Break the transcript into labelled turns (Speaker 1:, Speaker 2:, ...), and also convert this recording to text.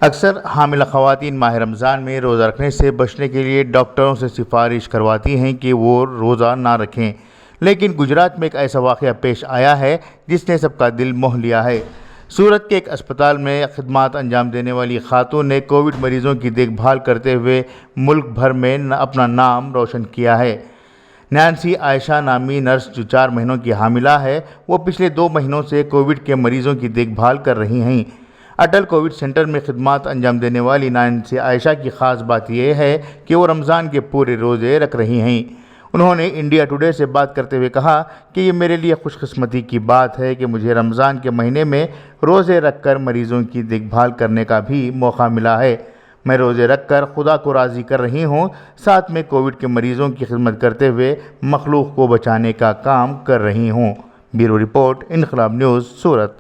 Speaker 1: اکثر حاملہ خواتین ماہ رمضان میں روزہ رکھنے سے بچنے کے لیے ڈاکٹروں سے سفارش کرواتی ہیں کہ وہ روزہ نہ رکھیں، لیکن گجرات میں ایک ایسا واقعہ پیش آیا ہے جس نے سب کا دل موہ لیا ہے۔ سورت کے ایک اسپتال میں خدمات انجام دینے والی خاتون نے کووڈ مریضوں کی دیکھ بھال کرتے ہوئے ملک بھر میں اپنا نام روشن کیا ہے۔ نانسی عائشہ نامی نرس جو 4 مہینوں کی حاملہ ہے، وہ پچھلے 2 مہینوں سے کووڈ کے مریضوں کی دیکھ بھال کر رہی ہیں۔ اٹل کووڈ سینٹر میں خدمات انجام دینے والی نانسی عائشہ کی خاص بات یہ ہے کہ وہ رمضان کے پورے روزے رکھ رہی ہیں۔ انہوں نے انڈیا ٹوڈے سے بات کرتے ہوئے کہا کہ یہ میرے لیے خوش قسمتی کی بات ہے کہ مجھے رمضان کے مہینے میں روزے رکھ کر مریضوں کی دیکھ بھال کرنے کا بھی موقع ملا ہے۔ میں روزے رکھ کر خدا کو راضی کر رہی ہوں، ساتھ میں کووڈ کے مریضوں کی خدمت کرتے ہوئے مخلوق کو بچانے کا کام کر رہی ہوں۔ بیورو رپورٹ، انقلاب نیوز، سورت۔